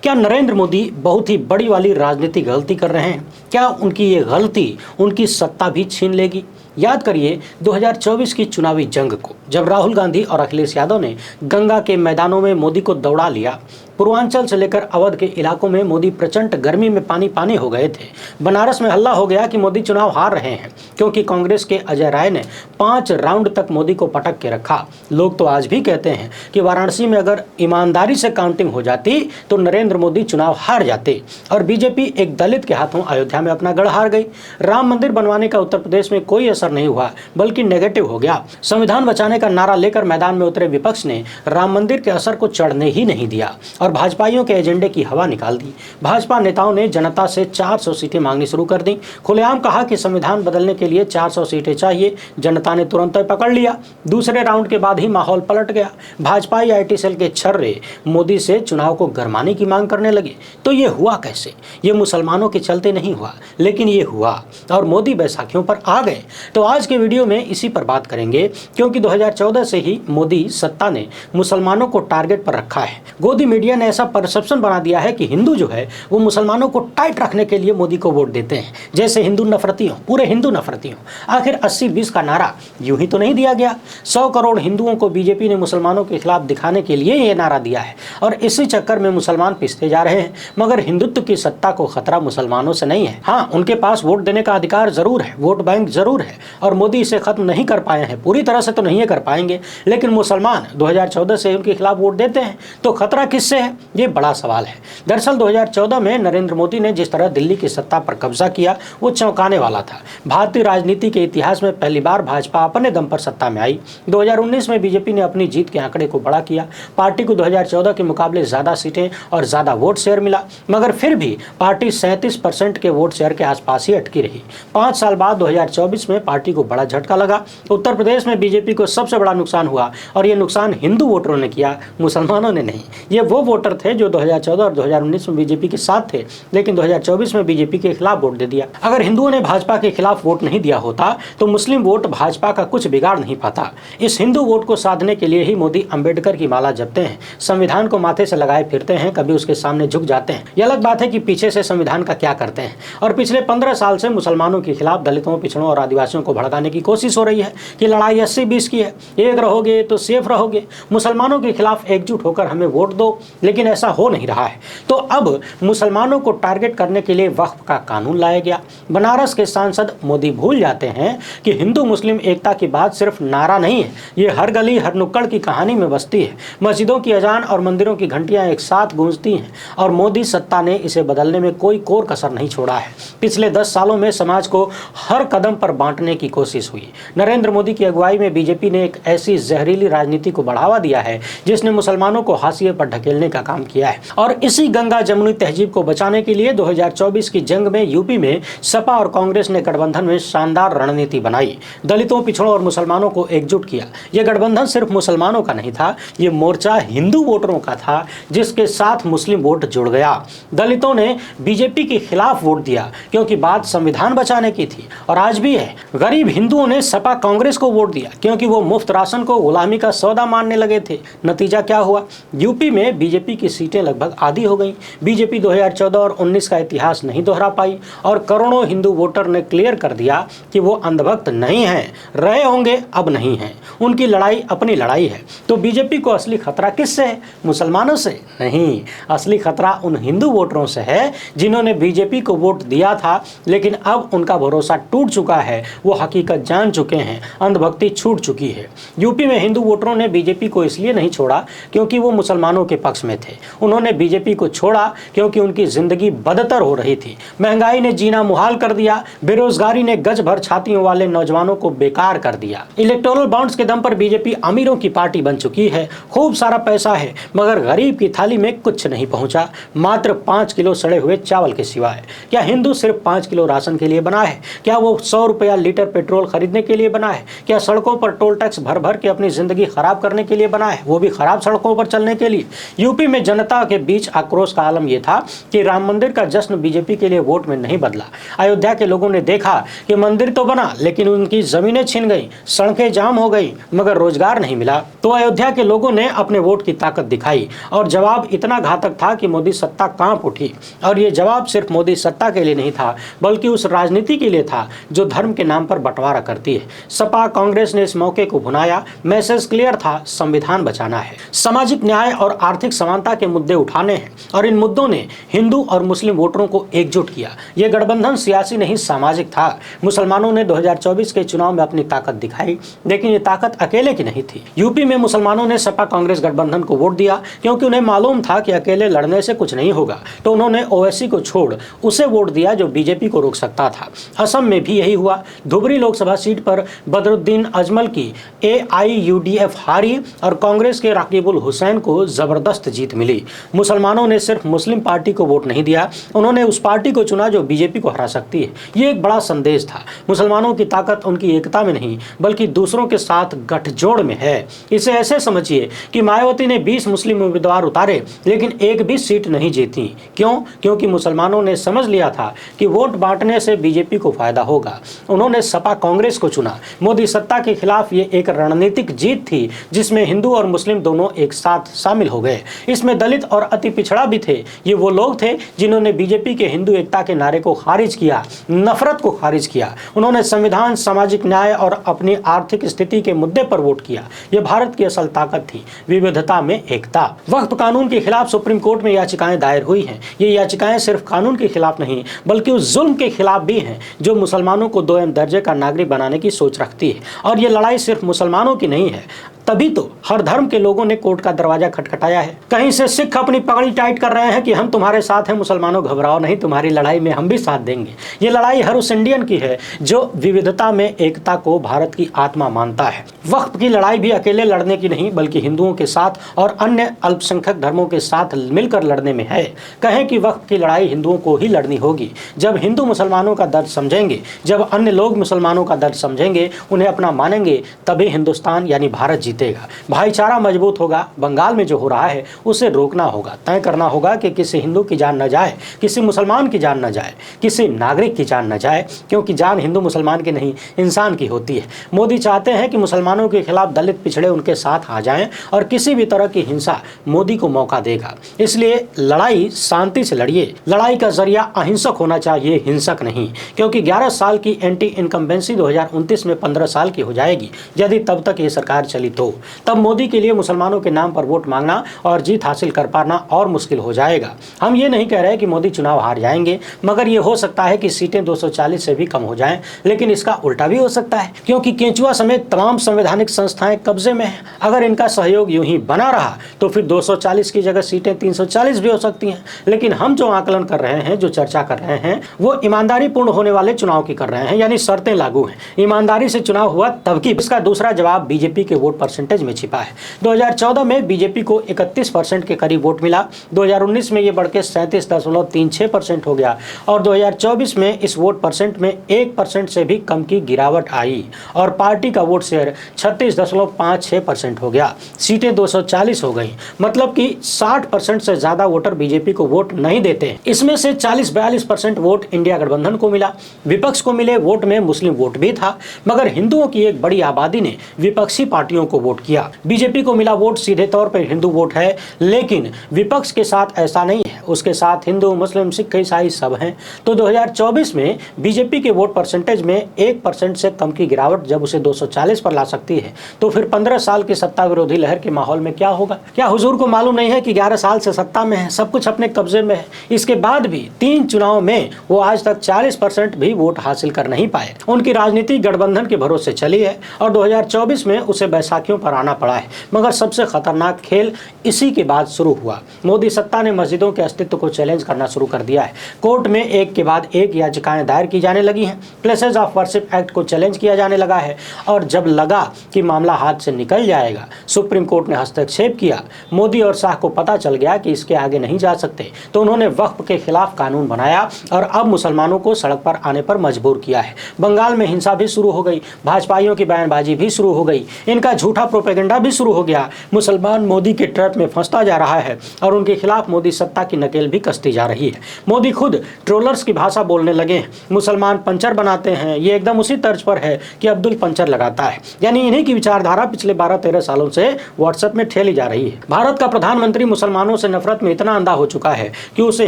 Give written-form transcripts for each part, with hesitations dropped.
क्या नरेंद्र मोदी बहुत ही बड़ी वाली राजनीतिक गलती कर रहे हैं? क्या उनकी ये गलती उनकी सत्ता भी छीन लेगी? याद करिए 2024 की चुनावी जंग को, जब राहुल गांधी और अखिलेश यादव ने गंगा के मैदानों में मोदी को दौड़ा लिया। पूर्वांचल से लेकर अवध के इलाकों में मोदी प्रचंड गर्मी में पानी पानी हो गए थे। बनारस में हल्ला हो गया कि मोदी चुनाव हार रहे हैं, क्योंकि कांग्रेस के अजय राय ने 5 राउंड तक मोदी को पटक के रखा। लोग तो आज भी कहते हैं कि वाराणसी में अगर ईमानदारी से काउंटिंग हो जाती तो नरेंद्र मोदी चुनाव हार जाते और बीजेपी एक दलित के हाथों अयोध्या में अपना गढ़ हार गई। राम मंदिर बनवाने का उत्तर प्रदेश में कोई असर नहीं हुआ, बल्कि नेगेटिव हो गया। संविधान बचाने का नारा लेकर मैदान में उतरे विपक्ष ने राम मंदिर के असर को चढ़ने ही नहीं दिया और भाजपाइयों के एजेंडे की हवा निकाल दी। भाजपा नेताओं ने जनता से 400 सीटें मांगनी शुरू कर दी। खुलेआम कहा कि संविधान बदलने के लिए 400 सीटें चाहिए। जनता ने तुरंत पकड़ लिया। दूसरे राउंड के बाद ही माहौल पलट गया। भाजपाई IT सेल के छर्रे मोदी से चुनाव को गरमाने की मांग करने लगे। तो ये हुआ कैसे? ये मुसलमानों के चलते नहीं हुआ, लेकिन ये हुआ और मोदी बैसाखियों पर आ गए। तो आज के वीडियो में इसी पर बात करेंगे, क्योंकि 2014 से ही मोदी सत्ता ने मुसलमानों को टारगेट पर रखा है। गोदी मीडिया ने ऐसा परसेप्शन बना दिया है कि हिंदू जो है वो मुसलमानों को टाइट रखने के लिए मोदी को वोट देते हैं, जैसे हिंदू नफरती हो, पूरे हिंदू नफरती हो। आखिर 80-20 का नारा यूं ही तो नहीं दिया गया। 100 करोड़ हिंदुओं को बीजेपी ने मुसलमानों के खिलाफ दिखाने के लिए ये नारा दिया है और इसी चक्कर में मुसलमान पिसते जा रहे हैं। मगर हिंदुत्व की सत्ता को खतरा मुसलमानों से नहीं है। हाँ, उनके पास वोट देने का अधिकार जरूर है, वोट बैंक जरूर है और मोदी इसे खत्म नहीं कर पाए हैं, पूरी तरह से तो नहीं कर पाएंगे, लेकिन मुसलमान 2014 से उनके खिलाफ वोट देते हैं। तो खतरा किससे है? ये बड़ा सवाल है। दरअसल 2014 में नरेंद्र मोदी ने जिस तरह दिल्ली की सत्ता पर कब्जा किया वो चौंकाने वाला था। भारतीय राजनीति के इतिहास में पहली बार भाजपा अपने दम पर सत्ता में आई। 2019 में बीजेपी ने अपनी जीत के आंकड़े को बड़ा किया। पार्टी को 2014 के मुकाबले ज्यादा सीटें और ज्यादा वोट शेयर मिला, मगर फिर भी पार्टी 37% के वोट शेयर के आसपास ही अटकी रही। 5 साल बाद 2024 में पार्टी को बड़ा झटका लगा। उत्तर प्रदेश में बीजेपी को सबसे बड़ा नुकसान हुआ और ये नुकसान हिंदू वोटरों ने किया, मुसलमानों ने नहीं। ये वो वोटर थे जो 2014 और 2019 में बीजेपी के साथ थे, लेकिन 2024 में बीजेपी के खिलाफ वोट दे दिया। अगर हिंदुओं ने भाजपा के खिलाफ वोट नहीं दिया होता तो मुस्लिम वोट भाजपा का कुछ बिगाड़ नहीं पाता। इस हिंदू वोट को साधने के लिए ही मोदी अंबेडकर की माला जपते हैं, संविधान को माथे से लगाए फिरते हैं, कभी उसके सामने झुक जाते हैं। यह अलग बात है कि पीछे से संविधान का क्या करते हैं। और पिछले 15 साल से मुसलमानों के खिलाफ दलितों, पिछड़ों और आदिवासियों को भड़काने की कोशिश हो रही है कि लड़ाई 80-20 की है, एक रहोगे तो सेफ रहोगे, मुसलमानों के खिलाफ एकजुट होकर हमें वोट दो, लेकिन ऐसा हो नहीं रहा है। तो अब मुसलमानों को टारगेट करने के लिए वक्फ का कानून लाया गया। बनारस के सांसद मोदी भूल जाते हैं कि हिंदू मुस्लिम एकता की बात सिर्फ नारा नहीं है, ये हर गली हर नुक्कड़ की कहानी में बसती है। मस्जिदों की अजान और मंदिरों की घंटियां एक साथ गूंजती हैं और मोदी सत्ता ने इसे बदलने में कोई कोर कसर नहीं छोड़ा है। पिछले 10 सालों में समाज को हर कदम पर बांटने की कोशिश हुई। नरेंद्र मोदी की अगुवाई में बीजेपी ने एक ऐसी जहरीली राजनीति को बढ़ावा दिया है जिसने मुसलमानों को हाशिए पर ढकेलने का काम किया है। और इसी गंगा जमुनी तहजीब को बचाने के लिए 2024 की जंग में यूपी में सपा और कांग्रेस ने गठबंधन में शानदार रणनीति बनाई। दलितों, पिछड़ों और मुसलमानों को एकजुट किया। यह गठबंधन सिर्फ मुसलमानों का नहीं था, ये मोर्चा हिंदू वोटरों का था, जिसके साथ मुस्लिम वोट जुड़ गया। दलितों ने बीजेपी के खिलाफ वोट दिया क्योंकि बात संविधान बचाने की थी और आज भी है। गरीब हिंदुओं ने सपा कांग्रेस को वोट दिया क्योंकि वो मुफ्त राशन को गुलामी का सौदा मानने लगे थे। नतीजा क्या हुआ? यूपी में बीजेपी की सीटें लगभग आधी हो गई। बीजेपी 2014 और 19 का इतिहास नहीं दोहरा पाई और करोड़ों हिंदू वोटर ने क्लियर कर दिया कि वो अंधभक्त नहीं हैं, रहे होंगे अब नहीं हैं। उनकी लड़ाई अपनी लड़ाई है। तो बीजेपी को असली खतरा किससे है? मुसलमानों से नहीं, असली खतरा उन हिंदू वोटरों से है जिन्होंने बीजेपी को वोट दिया था, लेकिन अब उनका भरोसा टूट चुका है, वो हकीकत जान चुके हैं, अंधभक्ति छूट चुकी है। यूपी में हिंदू वोटरों ने बीजेपी को इसलिए नहीं छोड़ा क्योंकि वो मुसलमानों के पक्ष में थे। उन्होंने बीजेपी को छोड़ा क्योंकि उनकी जिंदगी बदतर हो रही थी। महंगाई ने जीना मुहाल कर दिया, बेरोजगारी ने गज भर छातियों वाले नौजवानों को बेकार कर दिया। इलेक्टोरल बॉन्ड्स के दम पर बीजेपी अमीरों की पार्टी बन चुकी है। खूब सारा पैसा है, मगर गरीब की थाली में कुछ नहीं पहुंचा, मात्र 5 किलो सड़े हुए चावल के सिवाय। क्या हिंदू सिर्फ 5 किलो राशन के लिए बना है? क्या वो 100 रुपया लीटर लीटर पेट्रोल खरीदने के लिए बना है? क्या सड़कों पर टोल टैक्स भर भर के अपनी जिंदगी खराब करने के लिए बना है, वो भी खराब सड़कों पर चलने के लिए? यूपी में जनता के बीच आक्रोश का आलम यह था कि राम मंदिर का जश्न बीजेपी के लिए वोट में नहीं बदला। अयोध्या के लोगों ने देखा कि मंदिर तो बना लेकिन उनकी जमीनें छिन गई, सड़कें जाम हो गई, मगर रोजगार नहीं मिला। तो अयोध्या के लोगों ने अपने वोट की ताकत दिखाई और जवाब इतना घातक था कि मोदी सत्ता कांप उठी। और ये जवाब सिर्फ मोदी सत्ता के लिए नहीं था, बल्कि उस राजनीति के लिए था जो धर्म के नाम पर बंटवारा करती है। सपा कांग्रेस ने इस मौके को भुनाया। मैसेज क्लियर था, संविधान बचाना है, सामाजिक न्याय और आर्थिक समानता के मुद्दे उठाने हैं। और इन मुद्दों ने हिंदू और मुस्लिम वोटरों को एकजुट किया। यह गठबंधन सियासी नहीं सामाजिक था। मुसलमानों ने 2024 के चुनाव में अपनी ताकत दिखाई, लेकिन ये ताकत अकेले की नहीं थी। यूपी में मुसलमानों ने सपा कांग्रेस गठबंधन को वोट दिया क्योंकि उन्हें मालूम था कि अकेले लड़ने से कुछ नहीं होगा, तो उन्होंने ओवैसी को छोड़ उसे वोट दिया जो बीजेपी को रोक सकता था। असम में भी यही हुआ। धुबरी लोकसभा सीट पर बदरुद्दीन अजमल की AIUDF हारी और कांग्रेस के राकीबुल हुसैन को जबरदस्त जीत मिली। मुसलमानों ने सिर्फ मुस्लिम पार्टी को वोट नहीं दिया, उन्होंने उस पार्टी को चुना जो बीजेपी को हरा सकती है। ये एक बड़ा संदेश था। मुसलमानों की ताकत उनकी एकता में नहीं, बल्कि दूसरों के साथ गठजोड़ में है। इसे ऐसे समझिए कि मायावती ने 20 मुस्लिम उम्मीदवार उतारे, लेकिन एक भी सीट नहीं जीती। क्यों? क्योंकि मुसलमानों ने समझ लिया था कि वोट बांटने से बीजेपी को फायदा होगा। उन्होंने सपा कांग्रेस को चुना। मोदी सत्ता के खिलाफ ये एक रणनीतिक जीत थी, जिसमें हिंदू और मुस्लिम दोनों एक साथ शामिल हो गए। इसमें दलित और अति पिछड़ा भी थे। ये वो लोग थे जिन्होंने बीजेपी के हिंदू एकता के नारे को खारिज किया, नफरत को खारिज किया। उन्होंने संविधान, सामाजिक न्याय और अपनी आर्थिक स्थिति के मुद्दे पर वोट किया। यह भारत की असल ताकत थी, विविधता में एकता। वक्फ कानून के खिलाफ सुप्रीम कोर्ट में याचिकाएं दायर हुई हैं। ये याचिकाएं सिर्फ कानून के खिलाफ नहीं, बल्कि उस जुल्म के खिलाफ भी हैं जो मुसलमानों को 2M दर्जे का नागरिक बनाने की सोच रखती है। और ये लड़ाई सिर्फ मुसलमानों की नहीं है, तभी तो हर धर्म के लोगों ने कोर्ट का दरवाजा खटखटाया है। कहीं से सिख अपनी पगड़ी टाइट कर रहे हैं कि हम तुम्हारे साथ हैं, मुसलमानों घबराओ नहीं, तुम्हारी लड़ाई में हम भी साथ देंगे। ये लड़ाई हर उस इंडियन की है जो विविधता में एकता को भारत की आत्मा मानता है। वक्फ की लड़ाई भी अकेले लड़ने की नहीं, बल्कि हिंदुओं के साथ और अन्य अल्पसंख्यक धर्मों के साथ मिलकर लड़ने में है। कहें कि वक्फ की लड़ाई हिंदुओं को ही लड़नी होगी। जब हिंदू मुसलमानों का दर्द समझेंगे, जब अन्य लोग मुसलमानों का दर्द समझेंगे, उन्हें अपना मानेंगे, तभी हिंदुस्तान यानी भारत जीतेगा। भाईचारा मजबूत होगा। बंगाल में जो हो रहा है उसे रोकना होगा। तय करना होगा कि किसी हिंदू की जान न जाए, किसी मुसलमान की जान न जाए, किसी नागरिक की जान न जाए, क्योंकि जान हिंदू मुसलमान की नहीं, इंसान की होती है। मोदी चाहते हैं कि मुसलमानों के खिलाफ दलित पिछड़े उनके साथ आ जाएं और किसी भी तरह की हिंसा मोदी को मौका देगा। इसलिए लड़ाई शांति से लड़िए। लड़ाई का जरिया अहिंसक होना चाहिए, हिंसक नहीं। क्योंकि 11 साल की एंटी इनकम्बेंसी 2029 में 15 साल की हो जाएगी, यदि तब तक ये सरकार चली तो। तब मोदी के लिए मुसलमानों के नाम पर वोट मांगना और जीत हासिल कर पाना और मुश्किल हो जाएगा। हम ये नहीं कह रहे कि मोदी चुनाव हार जाएंगे, मगर ये हो सकता है कि सीटें 240 से भी कम हो जाएं। लेकिन इसका उल्टा भी हो सकता है, क्योंकि केंचुआ समेत तमाम संवैधानिक संस्थाएं कब्जे में हैं। अगर इनका सहयोग यूं ही बना रहा तो फिर 240 की जगह सीटें 340 भी हो सकती हैं। लेकिन हम जो आकलन कर रहे हैं, जो चर्चा कर रहे हैं, वो ईमानदारी पूर्ण होने वाले चुनाव की कर रहे हैं, यानी शर्तें लागू हैं। ईमानदारी से चुनाव हुआ तब की। इसका दूसरा जवाब बीजेपी के वोट परसेंटेज में छिपा है। 2014 में बीजेपी को 31% के करीब वोट मिला। 2019 में ये बढ़ के 37.36% हो गया और 2024 में इस वोट परसेंट में 1% से भी कम की गिरावट आई और पार्टी का वोट शेयर 36.56% हो गया। सीटें 240 हो गई, मतलब कि 60% से ज्यादा वोटर बीजेपी को वोट नहीं देते। इसमें से 40-42% वोट इंडिया गठबंधन को मिला। विपक्ष को मिले वोट में मुस्लिम वोट भी था, मगर हिंदुओं की एक बड़ी आबादी ने विपक्षी पार्टियों को वोट किया। बीजेपी को मिला वोट सीधे तौर पर हिंदू वोट है, लेकिन विपक्ष के साथ ऐसा नहीं है। उसके साथ हिंदू, मुस्लिम, सिख, ईसाई सब हैं। तो 2024 में बीजेपी के वोट परसेंटेज में 1% से कम की गिरावट जब उसे 240 पर ला सकती है, तो फिर 15 साल की सत्ता विरोधी लहर के माहौल में क्या होगा? क्या हुजूर को मालूम नहीं है कि 11 साल से सत्ता में है, सब कुछ अपने कब्जे में है? इसके बाद भी 3 चुनाव में वो आज तक 40% भी वोट हासिल कर नहीं पाए। उनकी राजनीति गठबंधन के भरोसे चली है और 2024 में उसे बैसाखियों पर आना पड़ा है। मगर सबसे खतरनाक खेल इसी के बाद शुरू हुआ। मोदी सत्ता ने मस्जिदों के अस्तित्व को चैलेंज करना शुरू कर दिया है। कोर्ट में एक के बाद एक याचिकाएं दायर की जाने लगी हैं। प्लेसेस ऑफ वर्शिप एक्ट को चैलेंज किया जाने लगा है और जब लगा कि मामला हाथ से निकल जाएगा, सुप्रीम कोर्ट ने हस्तक्षेप किया। मोदी और शाह को पता चल गया कि इसके आगे नहीं जा सकते, तो उन्होंने वक्फ के खिलाफ कानून बनाया और अब मुसलमानों को सड़क पर आने पर मजबूर किया है। बंगाल में हिंसा भी शुरू हो गई, भाजपाइयों की बयानबाजी भी शुरू हो गई, इनका झूठा प्रोपेगेंडा भी शुरू हो गया। मुसलमान मोदी के ट्रैप में फंसता जा रहा है और उनके खिलाफ मोदी सत्ता की नकेल भी कसती जा रही है। मोदी खुद ट्रोलर्स की भाषा बोलने लगे हैं। मुसलमान पंचर बनाते हैं, ये एकदम उसी तर्ज पर है कि अब्दुल पंचर लगाता है। यानी इन्हीं की विचारधारा पिछले 12-13 सालों से व्हाट्सएप में ठेली जा रही है। भारत का प्रधानमंत्री मुसलमानों से नफरत में इतना अंधा हो चुका है कि उसे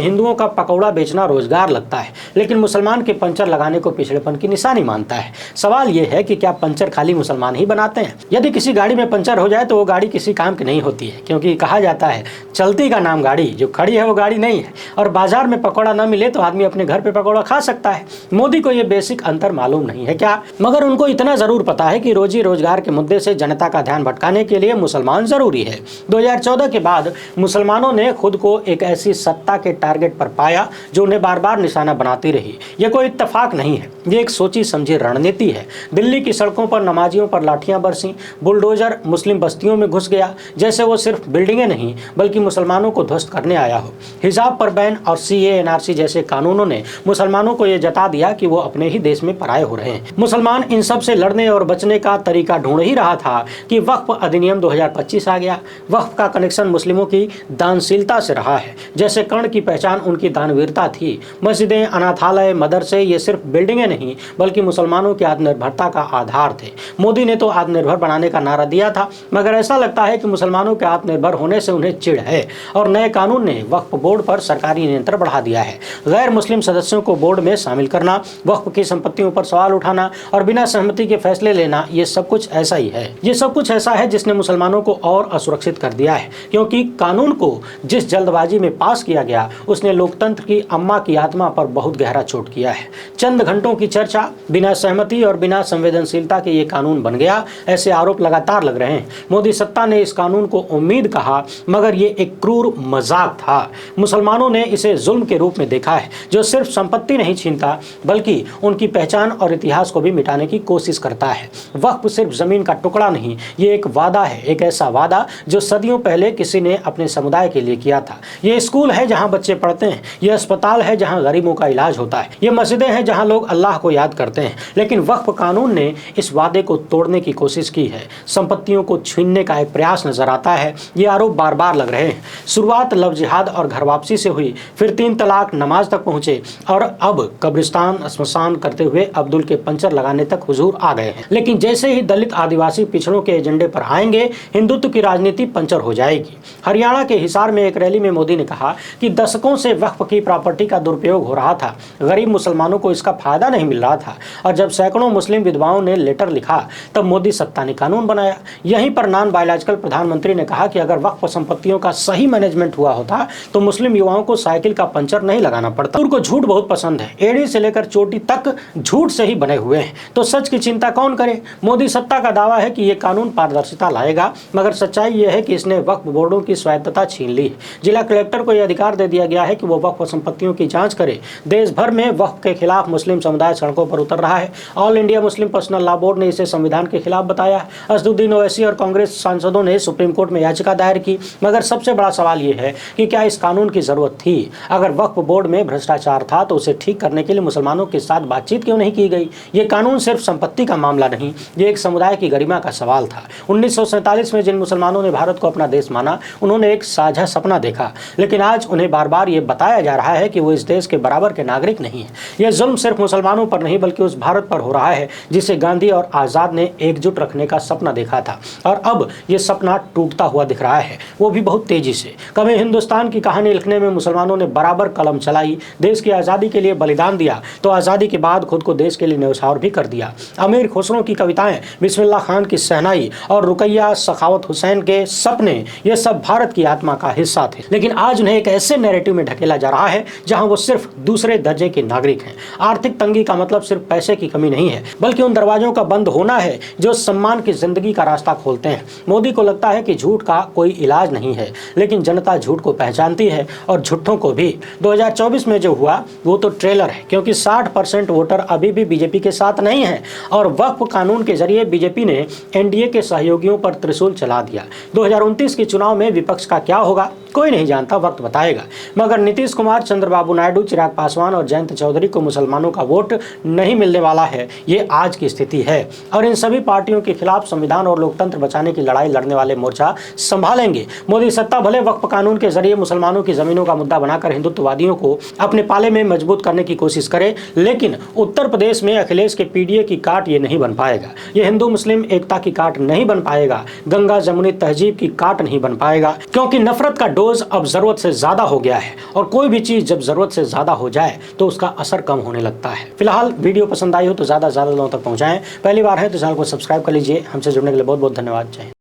हिंदुओं का पकौड़ा बेचना रोजगार लगता है, लेकिन मुसलमान के पंचर लगाने को पिछड़ेपन की निशानी मानता है। सवाल यह है कि क्या पंचर खाली मुसलमान ही बनाते हैं? यदि किसी गाड़ी में पंचर हो जाए तो वो गाड़ी किसी काम की नहीं होती है, क्योंकि कहा जाता है चलती का नाम गाड़ी, जो खड़ी है वो गाड़ी नहीं है। और बाजार में पकौड़ा न मिले तो आदमी अपने घर पे पकौड़ा खा सकता है। मोदी को ये बेसिक अंतर मालूम नहीं है क्या? मगर उनको इतना जरूर पता है कि रोजी रोजगार के मुद्दे से जनता का ध्यान भटकाने के लिए मुसलमान जरूरी है। 2014 के बाद मुसलमानों ने खुद को एक ऐसी सत्ता के टारगेट पर पाया जो उन्हें बार बार निशाना बनाती रही। ये कोई इत्तेफाक नहीं है, ये एक सोची समझी रणनीति है। दिल्ली की सड़कों पर नमाजियों पर लाठियां बरसी, बुलडोजर मुस्लिम बस्तियों में घुस गया, जैसे वो सिर्फ बिल्डिंगें नहीं बल्कि मुसलमानों को ध्वस्त करने आया हो। हिजाब पर बैन और CAA NRC जैसे कानूनों ने मुसलमानों को यह जता दिया कि वो अपने ही देश में पराये हो रहे हैं। मुसलमान इन सब से लड़ने और बचने का तरीका ढूंढ ही रहा था कि वक्फ अधिनियम 2025 आ गया। वक्फ का कनेक्शन मुस्लिमों की दानशीलता से रहा है। जैसे कर्ण की पहचान उनकी दानवीरता थी। मस्जिदें, अनाथालय, मदरसे ये सिर्फ बिल्डिंगें नहीं बल्कि मुसलमानों की आत्मनिर्भरता का आधार थे। मोदी ने तो आत्मनिर्भर बनाने का नारा दिया था, मगर ऐसा लगता है कि मुसलमानों के आत्मनिर्भर होने से उन्हें चिढ़ है और नए कानून ने वक्फ बोर्ड पर सरकारी नियंत्रण बढ़ा दिया है। गैर मुस्लिम सदस्यों को बोर्ड में शामिल करना, वक्फ की संपत्तियों पर सवाल उठाना और बिना सहमति के फैसले लेना, ये सब कुछ ऐसा ही है। ये सब कुछ ऐसा है जिसने मुसलमानों को और असुरक्षित कर दिया है, क्योंकि कानून को जिस जल्दबाजी में पास किया गया उसने लोकतंत्र की अम्मा की आत्मा पर बहुत गहरा चोट किया है। चंद घंटों की चर्चा, बिना सहमति और बिना संवेदनशीलता के ये कानून बन गया, ऐसे आरोप लगातार लग रहे हैं। मोदी सत्ता ने इस कानून को उम्मीद कहा, मगर ये एक क्रूर मजाक था। मुसलमानों ने इसे जुल्म के रूप में देखा है, जो सिर्फ संपत्ति नहीं छीनता बल्कि उनकी पहचान और इतिहास को भी मिटाने की कोशिश करता है। वक्फ सिर्फ जमीन का टुकड़ा नहीं, ये एक वादा है, एक ऐसा वादा जो सदियों पहले किसी ने अपने समुदाय के लिए किया था। ये स्कूल है जहाँ बच्चे पढ़ते हैं, ये अस्पताल है जहाँ गरीबों का इलाज होता है, ये मस्जिदें हैं जहाँ लोग अल्लाह को याद करते हैं। लेकिन वक्फ कानून ने इस वादे को तोड़ने की कोशिश की है। संपत्तियों को छीनने का एक प्रयास नजर आता है। ये आरोप बार बार लग रहे हैं। शुरुआत लव जिहाद और घर वापसी से हुई, फिर 3 तलाक, नमाज तक पहुंचे और अब कब्रिस्तान स्मशान करते हुए अब्दुल के पंचर लगाने तक हुजूर आ गए हैं। लेकिन जैसे ही दलित, आदिवासी, पिछड़ों के एजेंडे पर आएंगे, हिंदुत्व की राजनीति पंचर हो जाएगी। हरियाणा के हिसार में एक रैली में मोदी ने कहा कि दशकों से वक्फ की प्रॉपर्टी का दुरुपयोग हो रहा था, गरीब मुसलमानों को इसका फायदा नहीं मिल रहा था, और जब सैकड़ों मुस्लिम विधवाओं ने लेटर लिखा तब मोदी सत्ता ने कानून बनाया। यहीं पर नॉन बायोलॉजिकल प्रधानमंत्री ने कहा कि अगर वक्फ संपत्तियों का सही मैनेजमेंट हुआ होता तो मुस्लिम युवाओं को साइकिल का पंचर नहीं लगाना पड़ता। उनको झूठ बहुत पसंद है, एड़ी से लेकर चोटी तक झूठ से ही बने हुए हैं, तो सच की चिंता कौन करे? मोदी सत्ता का दावा है कि ये कानून पारदर्शिता लाएगा, मगर सच्चाई यह है कि इसने वक्फ बोर्डों की स्वायत्तता छीन ली है। जिला कलेक्टर को यह अधिकार दे दिया गया है कि वो वक्फ संपत्तियों की जांच करे। देश भर में वक्फ के खिलाफ मुस्लिम समुदाय सड़कों पर उतर रहा है। All India Muslim personal law board ने इसे संविधान के खिलाफ बताया। असदुद्दीन ओवैसी और कांग्रेस सांसदों ने सुप्रीम कोर्ट में याचिका दायर की। मगर सबसे बड़ा सवाल यह है कि क्या इस कानून की जरूरत थी? अगर वक्फ बोर्ड में भ्रष्टाचार था तो उसे ठीक करने के लिए मुसलमानों के साथ बातचीत क्यों नहीं की गई? ये कानून सिर्फ संपत्ति का मामला नहीं, ये एक समुदाय की गरिमा का सवाल था। 1947 में जिन मुसलमानों ने भारत को अपना देश माना, उन्होंने एक साझा सपना देखा, लेकिन आज उन्हें बार बार ये बताया जा रहा है कि वो इस देश के बराबर के नागरिक नहीं है। यह जुल्म सिर्फ मुसलमानों पर नहीं बल्कि उस भारत पर हो रहा है जिसे गांधी और आज़ाद ने एकजुट रखने का सपना देखा था, और अब ये सपना टूटता हुआ दिख रहा है, वो भी बहुत तेजी से। कभी हिंदुस्तान की कहानी लिखने में मुसलमानों ने बराबर कलम चलाई, देश की आज़ादी के लिए बलिदान दिया, तो आज़ादी के बाद खुद को देश के लिए न्यौछावर भी कर दिया। अमीर खुसरो की कविताएं, बिस्मिल्लाह खान की सहनाई और रुकैया सखावत हुसैन के सपने, ये सब भारत की आत्मा का हिस्सा थे। लेकिन आज उन्हें एक ऐसे नैरेटिव में ढकेला जा रहा है जहां वो सिर्फ दूसरे दर्जे के नागरिक हैं। आर्थिक तंगी का मतलब सिर्फ पैसे की कमी नहीं है, बल्कि उन दरवाजों का बंद होना है जो सम्मान की जिंदगी का रास्ता खोलते हैं। मोदी को लगता है कि झूठ का कोई इलाज नहीं है, लेकिन जनता झूठ को पहचानती है और झुट्ठों को भी। 2024 में जो हुआ वो तो ट्रेलर है, क्योंकि 60% वोटर अभी भी बीजेपी के साथ नहीं है और वक्फ कानून के जरिए बीजेपी ने एनडीए के सहयोगियों पर त्रिशूल चला दिया। 2029 के चुनाव में विपक्ष का क्या होगा कोई नहीं जानता, वक्त बताएगा। मगर नीतीश कुमार, चंद्रबाबू नायडू, चिराग पासवान और जयंत चौधरी को मुसलमानों का वोट नहीं मिलने वाला है, ये आज की स्थिति है। और इन सभी पार्टियों के खिलाफ संविधान और लोकतंत्र बचाने की लड़ाई लड़ने वाले मोर्चा संभालेंगे। मोदी सत्ता भले वक्फ कानून के जरिए मुसलमानों की जमीनों का मुद्दा बनाकर हिंदुत्ववादियों को अपने पाले में मजबूत करने की कोशिश करे, लेकिन उत्तर प्रदेश में अखिलेश के पीडीए की काट ये नहीं बन पाएगा। ये हिंदू मुस्लिम एकता की काट नहीं बन पाएगा, गंगा जमुनी तहजीब की काट नहीं बन पाएगा, क्योंकि नफरत का डोज अब जरूरत से ज्यादा हो गया है और कोई भी चीज जब जरूरत से ज्यादा हो जाए तो उसका असर कम होने लगता है। फिलहाल वीडियो पसंद आई हो तो ज्यादा से ज्यादा लोगों तक पहुंचाएं। पहली बार है तो चैनल को सब्सक्राइब कर लीजिए। हमसे जुड़ने के लिए बहुत बहुत धन्यवाद। जय हिंद।